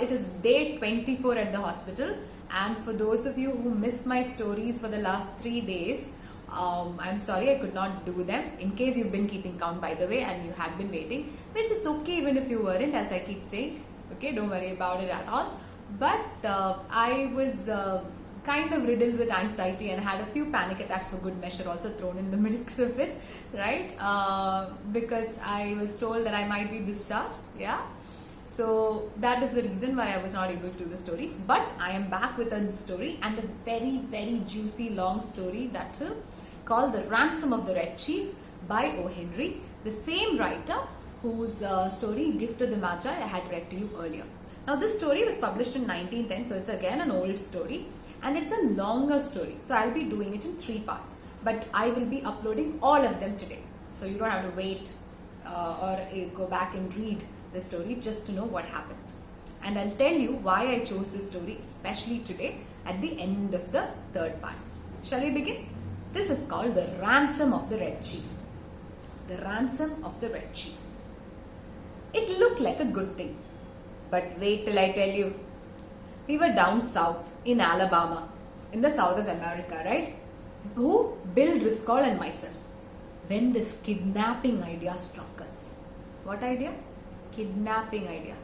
it is day 24 at the hospital, and for those of you who missed my stories for the last 3 days, I'm sorry I could not do them. In case you've been keeping count, by the way, and you had been waiting, which it's okay even if you weren't, as I keep saying. Okay, don't worry about it at all. But I was kind of riddled with anxiety and had a few panic attacks for good measure also thrown in the mix of it, right? Because I was told that I might be discharged, yeah. So that is the reason why I was not able to do the stories. But I am back with a story, and a very, very juicy long story that too, called The Ransom of the Red Chief by O. Henry, the same writer whose story Gift of the Magi I had read to you earlier. Now this story was published in 1910, so it's again an old story, and it's a longer story. So I'll be doing it in 3 parts, but I will be uploading all of them today. So you don't have to wait or go back and read the story just to know what happened. And I'll tell you why I chose this story especially today at the end of the 3rd part. Shall we begin? This is called The Ransom of the Red Chief. The Ransom of the Red Chief. It looked like a good thing. But wait till I tell you. We were down south in Alabama, in the south of America, right? Who? Bill Driscoll and myself. When this kidnapping idea struck us. What idea? Kidnapping idea.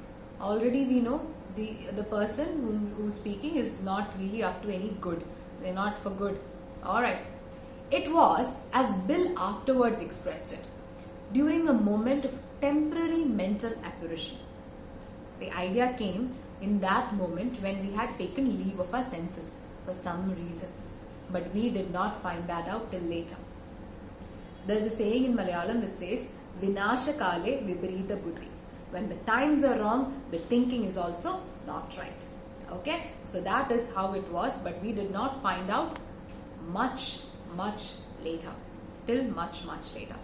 Already we know the person who's speaking is not really up to any good. They're not for good. Alright. It was, as Bill afterwards expressed it, during a moment of temporary mental apparition. The idea came in that moment when we had taken leave of our senses for some reason. But we did not find that out till later. There's a saying in Malayalam that says, Vinasha kale viparita buddhi. When the times are wrong, the thinking is also not right. Okay? So that is how it was, but we did not find out much later. Till much later.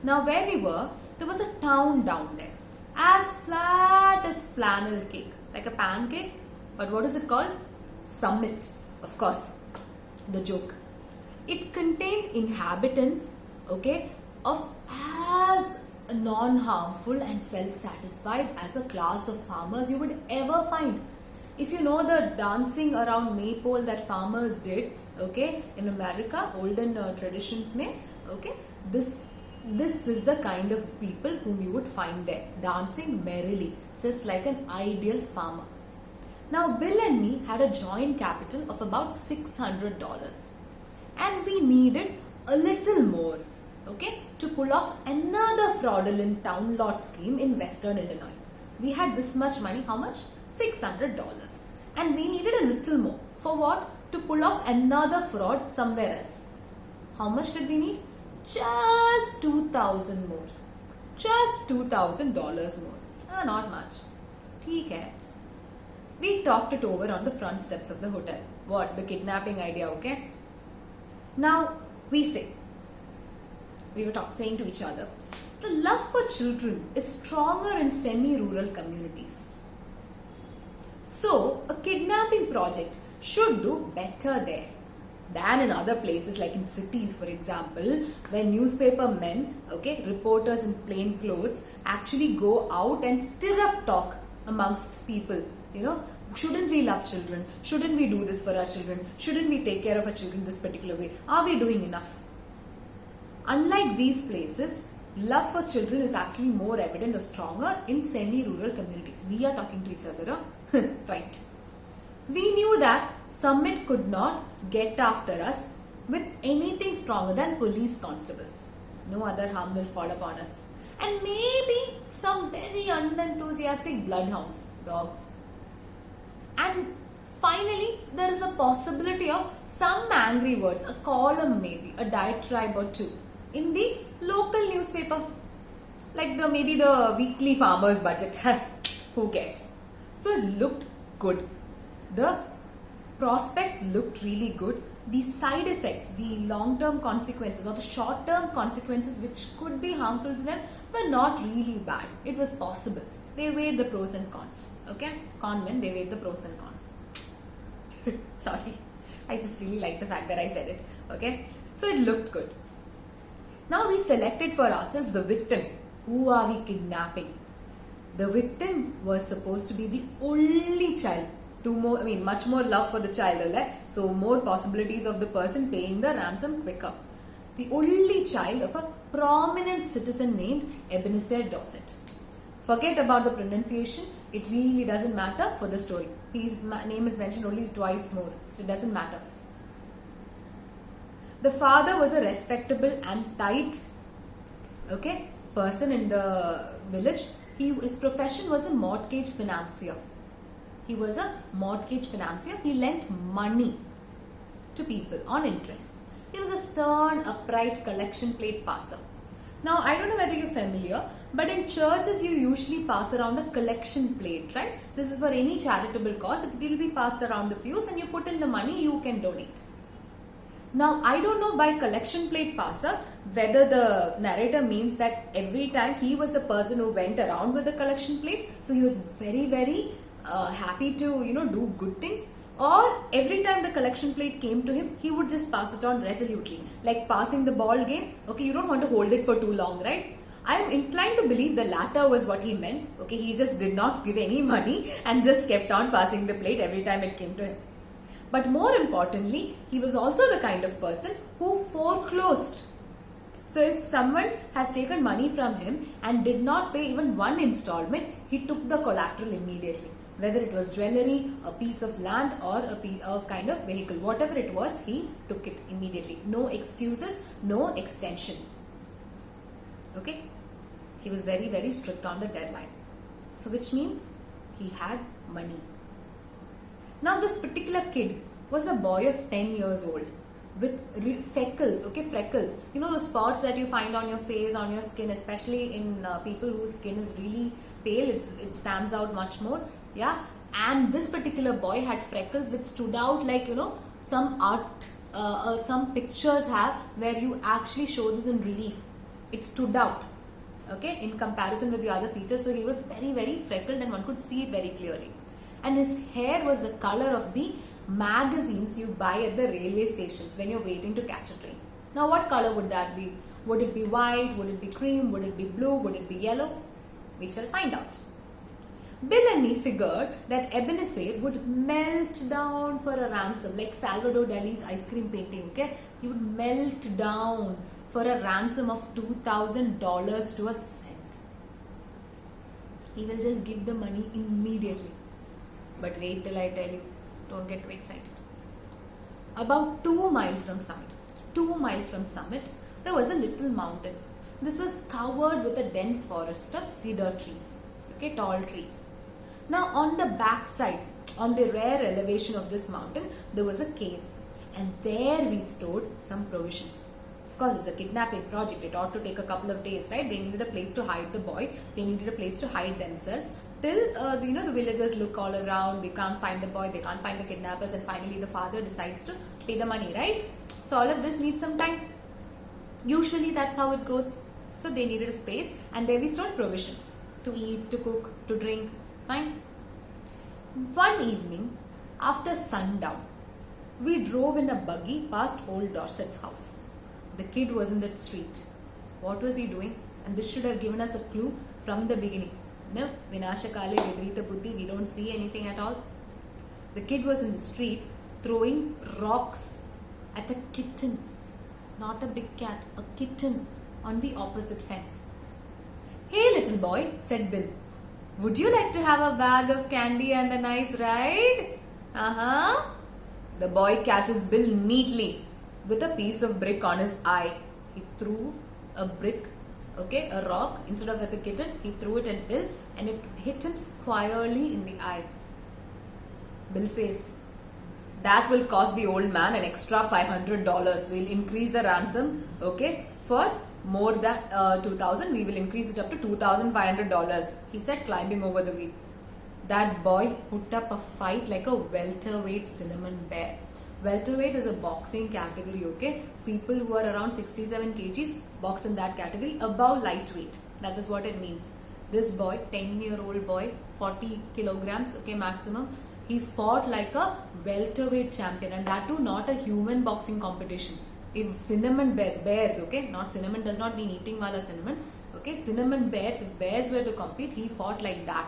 Now where we were, there was a town down there. As flat as flannel cake. Like a pancake. But what is it called? Summit. Of course. The joke. It contained inhabitants, okay, of as non-harmful and self-satisfied as a class of farmers you would ever find. If you know the dancing around maypole that farmers did, okay, in America, olden traditions may, okay, this is the kind of people whom you would find there, dancing merrily, just like an ideal farmer. Now, Bill and me had a joint capital of about $600, and we needed a little more, okay, to pull off another fraudulent town lot scheme in Western Illinois. We had this much money, how much? $600. And we needed a little more. For what? To pull off another fraud somewhere else. How much did we need? Just $2,000 more. Just $2,000 more. Not much. ठीक है. We talked it over on the front steps of the hotel. What? The kidnapping idea, okay? Now, we were saying to each other, the love for children is stronger in semi-rural communities. So, a kidnapping project should do better there than in other places like in cities, for example, where newspaper men, okay, reporters in plain clothes actually go out and stir up talk amongst people, you know. Shouldn't we love children? Shouldn't we do this for our children? Shouldn't we take care of our children this particular way? Are we doing enough? Unlike these places, love for children is actually more evident or stronger in semi-rural communities. We are talking to each other, huh? Right. We knew that Summit could not get after us with anything stronger than police constables. No other harm will fall upon us. And maybe some very unenthusiastic bloodhounds, dogs. And finally, there is a possibility of some angry words, a column maybe, a diatribe or two in the local newspaper, like maybe the weekly farmer's budget. Who cares? So it looked good. The prospects looked really good. The side effects, the long-term consequences or the short-term consequences which could be harmful to them were not really bad. It was possible. They weighed the pros and cons. Okay? Con men, they weighed the pros and cons. Sorry. I just really like the fact that I said it. Okay? So it looked good. Now we selected for ourselves the victim. Who are we kidnapping? The victim was supposed to be the only child. Much more love for the child, right? So more possibilities of the person paying the ransom quicker. The only child of a prominent citizen named Ebenezer Dorset. Forget about the pronunciation. It really doesn't matter for the story. His name is mentioned only twice more. So it doesn't matter. The father was a respectable and tight person in the village. His profession was a mortgage financier. He was a mortgage financier. He lent money to people on interest. He was a stern, upright collection plate passer. Now, I don't know whether you're familiar, but in churches you usually pass around a collection plate, right? This is for any charitable cause. It will be passed around the pews and you put in the money you can donate. Now, I don't know by collection plate passer whether the narrator means that every time he was the person who went around with the collection plate. So he was very, very happy to, do good things. Or every time the collection plate came to him, he would just pass it on resolutely. Like passing the ball game. Okay, you don't want to hold it for too long, right? I am inclined to believe the latter was what he meant. Okay, he just did not give any money and just kept on passing the plate every time it came to him. But more importantly, he was also the kind of person who foreclosed. So if someone has taken money from him and did not pay even one installment, he took the collateral immediately. Whether it was jewelry, a piece of land or a kind of vehicle, whatever it was, he took it immediately. No excuses, no extensions. Okay? He was very, very strict on the deadline. So which means he had money. Now this particular kid was a boy of 10 years old with freckles, freckles. You know the spots that you find on your face, on your skin, especially in people whose skin is really pale, it stands out much more. Yeah, and this particular boy had freckles which stood out like, some art, some pictures have where you actually show this in relief. It stood out, in comparison with the other features. So he was very, very freckled and one could see it very clearly. And his hair was the color of the magazines you buy at the railway stations when you're waiting to catch a train. Now what color would that be? Would it be white? Would it be cream? Would it be blue? Would it be yellow? We shall find out. Bill and me figured that Ebenezer would melt down for a ransom, like Salvador Dali's ice cream painting, He would melt down for a ransom of $2,000 to a cent. He will just give the money immediately. But wait till I tell you, don't get too excited. About 2 miles from summit, there was a little mountain. This was covered with a dense forest of cedar trees, tall trees. Now on the back side, on the rear elevation of this mountain, there was a cave, and there we stored some provisions. Of course, it's a kidnapping project. It ought to take a couple of days, right? They needed a place to hide the boy. They needed a place to hide themselves. Till the villagers look all around. They can't find the boy. They can't find the kidnappers, and finally the father decides to pay the money, right? So all of this needs some time. Usually that's how it goes. So they needed a space, and there we stored provisions to eat, to cook, to drink. Fine. One evening, after sundown, we drove in a buggy past old Dorset's house. The kid was in that street. What was he doing? And this should have given us a clue from the beginning. No, Vinashakale Vivrita Buddhi, we don't see anything at all. The kid was in the street throwing rocks at a kitten. Not a big cat, a kitten on the opposite fence. Hey little boy, said Bill. Would you like to have a bag of candy and a nice ride? The boy catches Bill neatly with a piece of brick on his eye. He threw a brick, a rock, instead of at the kitten, he threw it at Bill and it hit him squarely in the eye. Bill says, that will cost the old man an extra $500. We'll increase the ransom, for more than 2,000, we will increase it up to $2,500. He said, climbing over the wheel. That boy put up a fight like a welterweight cinnamon bear. Welterweight is a boxing category, People who are around 67 kgs box in that category, above lightweight. That is what it means. This boy, 10-year-old boy, 40 kilograms, maximum. He fought like a welterweight champion, and that too not a human boxing competition. If cinnamon bears, not cinnamon does not mean eating wala cinnamon, Okay, cinnamon bears, if bears were to compete, he fought like that.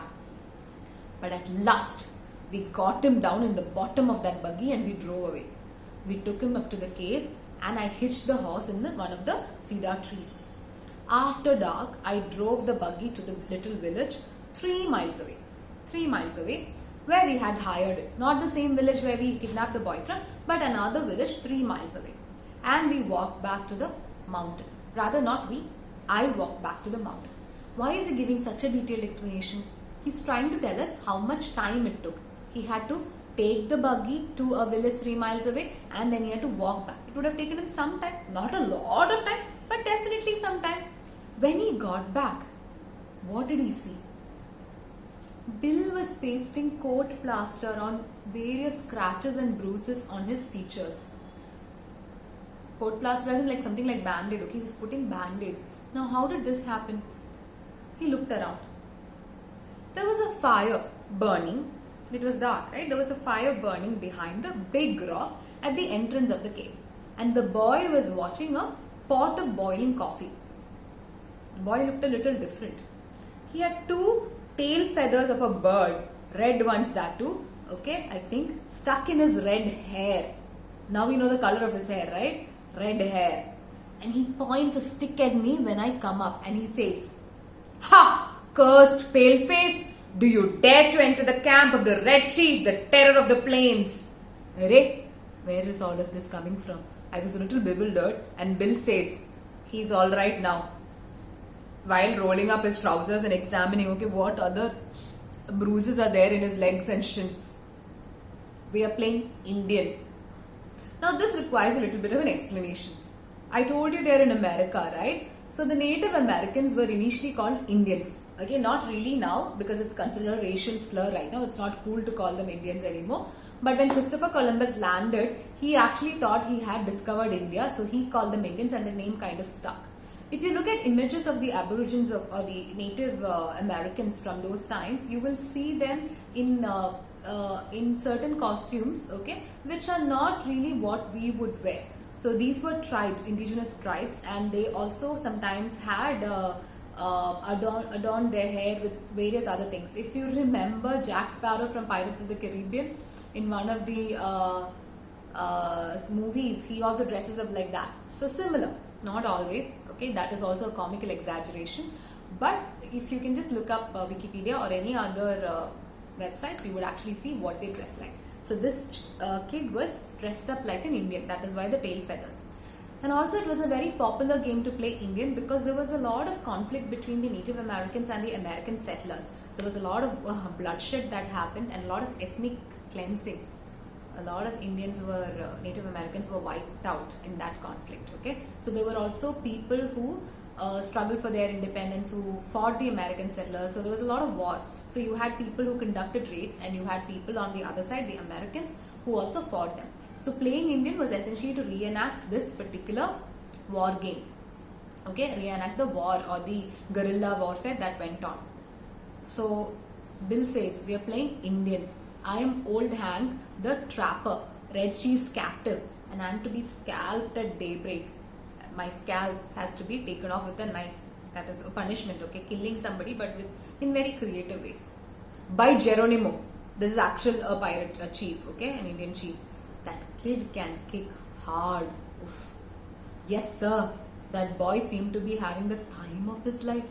But at last, we got him down in the bottom of that buggy and we drove away. We took him up to the cave and I hitched the horse in one of the cedar trees. After dark, I drove the buggy to the little village 3 miles away. 3 miles away, where we had hired it. Not the same village where we kidnapped the boyfriend, but another village 3 miles away. And we walked back to the mountain. Rather not we, I walked back to the mountain. Why is he giving such a detailed explanation? He's trying to tell us how much time it took. He had to take the buggy to a village 3 miles away and then he had to walk back. It would have taken him some time, not a lot of time, but definitely some time. When he got back, what did he see? Bill was pasting coat plaster on various scratches and bruises on his features. Coat plaster isn't like something like band-aid, okay? He's putting band-aid. Now how did this happen? He looked around. There was a fire burning. It was dark, right? There was a fire burning behind the big rock at the entrance of the cave. And the boy was watching a pot of boiling coffee. The boy looked a little different. He had 2 tail feathers of a bird, red ones that too, okay, I think, stuck in his red hair. Now we know the color of his hair, right? Red hair. And he points a stick at me when I come up and he says, "Ha! Cursed paleface! Do you dare to enter the camp of the Red Chief, the terror of the plains?" Arey, where is all of this coming from? I was a little bewildered and Bill says, "He's alright now." While rolling up his trousers and examining, okay, what other bruises are there in his legs and shins. We are playing Indian. Now this requires a little bit of an explanation. I told you they're in America, right? So the Native Americans were initially called Indians. Okay, not really now because it's considered a racial slur right now. It's not cool to call them Indians anymore. But when Christopher Columbus landed, he actually thought he had discovered India. So he called them Indians and the name kind of stuck. If you look at images of the Aborigines or the Native Americans from those times, you will see them in certain costumes, okay, which are not really what we would wear. So these were tribes, indigenous tribes, and they also sometimes had adorned their hair with various other things. If you remember Jack Sparrow from Pirates of the Caribbean, in one of the movies, he also dresses up like that. So similar, not always. Okay, that is also a comical exaggeration. But if you can just look up Wikipedia or any other websites, you would actually see what they dress like. So this kid was dressed up like an Indian. That is why the tail feathers. And also it was a very popular game to play Indian because there was a lot of conflict between the Native Americans and the American settlers. So there was a lot of bloodshed that happened and a lot of ethnic cleansing. A lot of Indians were, Native Americans were wiped out in that conflict, okay. So there were also people who struggled for their independence, who fought the American settlers. So there was a lot of war. So you had people who conducted raids and you had people on the other side, the Americans, who also fought them. So playing Indian was essentially to reenact this particular war game, okay, reenact the war or the guerrilla warfare that went on. So Bill says, we are playing Indian. I am Old Hank, the trapper, Red Chief's captive, and I am to be scalped at daybreak. My scalp has to be taken off with a knife. That is a punishment, okay? Killing somebody, but in very creative ways. By Geronimo. This is actual a pirate, a chief, okay? An Indian chief. That kid can kick hard. Oof. Yes, sir. That boy seemed to be having the time of his life.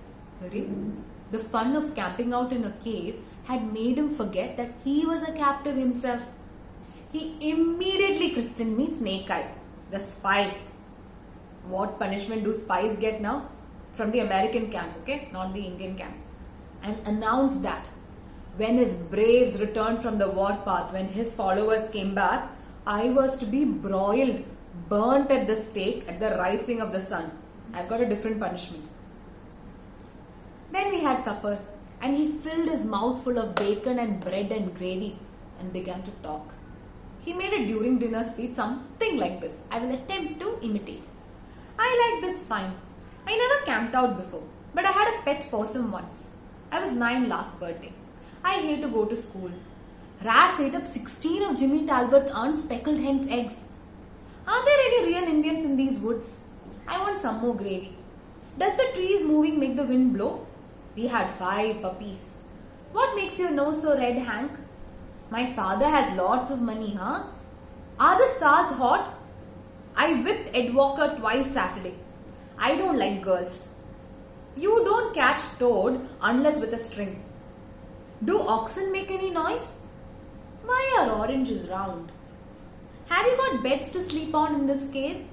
The fun of camping out in a cave had made him forget that he was a captive himself. He immediately christened me Snake Eye, the spy. What punishment do spies get now? From the American camp, okay? Not the Indian camp. And announced that when his braves returned from the warpath, when his followers came back, I was to be broiled, burnt at the stake at the rising of the sun. I've got a different punishment. Then we had supper. And he filled his mouth full of bacon and bread and gravy and began to talk. He made a during dinner speech something like this. I will attempt to imitate. I like this fine. I never camped out before, but I had a pet possum once. I was 9 last birthday. I hate to go to school. Rats ate up 16 of Jimmy Talbot's aunt's speckled hen's eggs. Are there any real Indians in these woods? I want some more gravy. Does the trees moving make the wind blow? We had 5 puppies. What makes your nose so red, Hank? My father has lots of money, huh? Are the stars hot? I whipped Ed Walker twice Saturday. I don't like girls. You don't catch toad unless with a string. Do oxen make any noise? Why are oranges round? Have you got beds to sleep on in this cave?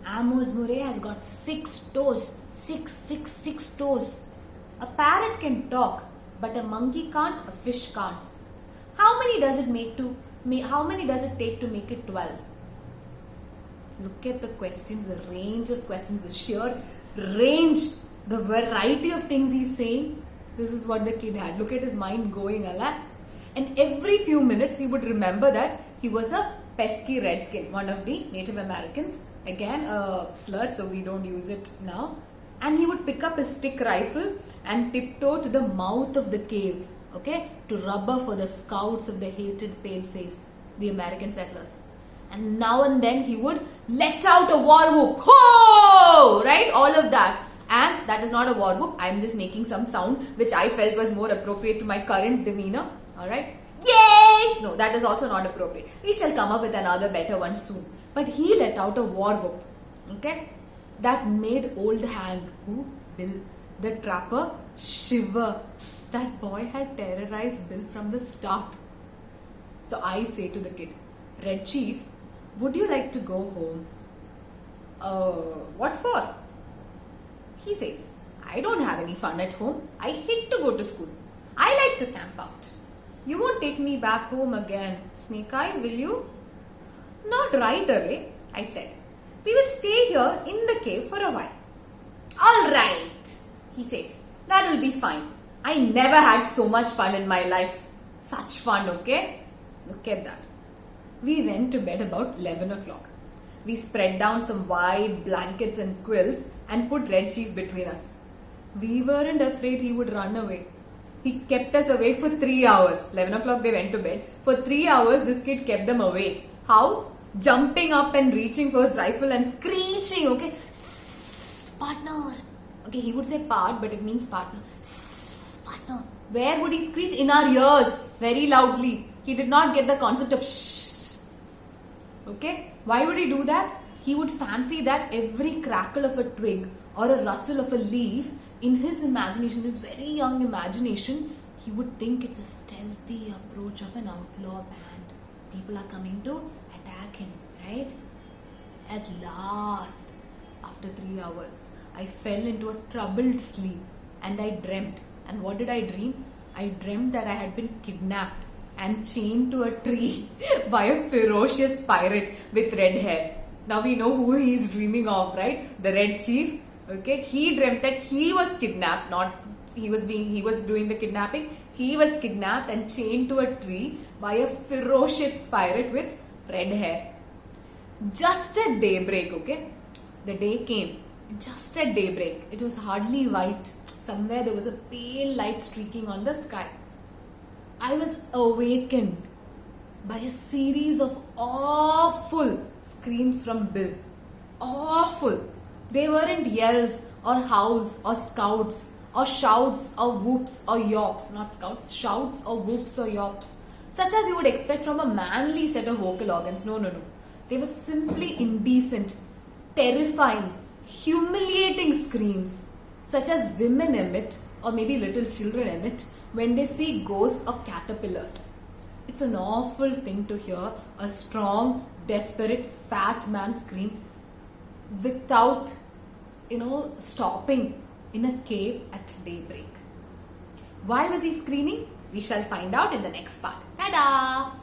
Amos Murray has got 6 toes. 6 toes. A parrot can talk, but a monkey can't, a fish can't. How many does it take to make it 12? Look at the questions, the range of questions, the sheer range, the variety of things he's saying. This is what the kid had. Look at his mind going, Allah. And every few minutes he would remember that he was a pesky redskin, one of the Native Americans. Again, a slur, so we don't use it now. And he would pick up his stick rifle and tiptoe to the mouth of the cave, okay, to rubber for the scouts of the hated paleface, the American settlers. And now and then he would let out a war whoop. Ho! Right? All of that. And that is not a war whoop. I'm just making some sound which I felt was more appropriate to my current demeanor. Alright? Yay! No, that is also not appropriate. We shall come up with another better one soon. But he let out a war whoop. Okay? That made old Hank, Bill, the trapper, shiver. That boy had terrorized Bill from the start. So I say to the kid, Red Chief, would you like to go home? What for? He says, I don't have any fun at home. I hate to go to school. I like to camp out. You won't take me back home again, Snake Eye, will you? Not right away, I said. We will stay here in the cave for a while. All right, he says. That will be fine. I never had so much fun in my life. Such fun, okay? Look at that. We went to bed about 11 o'clock. We spread down some wide blankets and quilts and put Red Chief between us. We weren't afraid he would run away. He kept us awake for 3 hours. 11 o'clock they went to bed. For 3 hours this kid kept them awake. How? Jumping up and reaching for his rifle and screeching, okay? Partner. Okay, he would say part, but it means partner. Partner. Where would he screech? In our ears. Very loudly. He did not get the concept of shh. Okay? Why would he do that? He would fancy that every crackle of a twig or a rustle of a leaf, in his imagination, his very young imagination, he would think it's a stealthy approach of an outlaw band. People are coming to attack him, right? At last, after 3 hours, I fell into a troubled sleep and I dreamt. And what did I dream? I dreamt that I had been kidnapped and chained to a tree by a ferocious pirate with red hair. Now we know who he is dreaming of, right? The Red Chief. Okay, he dreamt that he was kidnapped, not he was doing the kidnapping. He was kidnapped and chained to a tree by a ferocious pirate with red hair. Just at daybreak, okay? The day came. Just at daybreak. It was hardly white. Somewhere there was a pale light streaking on the sky. I was awakened by a series of awful screams from Bill. Awful. They weren't yells or howls or scouts or shouts or whoops or yawps. Not scouts. Shouts or whoops or yawps. Such as you would expect from a manly set of vocal organs. No. They were simply indecent, terrifying, humiliating screams such as women emit or maybe little children emit when they see ghosts or caterpillars. It's an awful thing to hear a strong, desperate, fat man scream without, stopping in a cave at daybreak. Why was he screaming? We shall find out in the next part. Ta-da!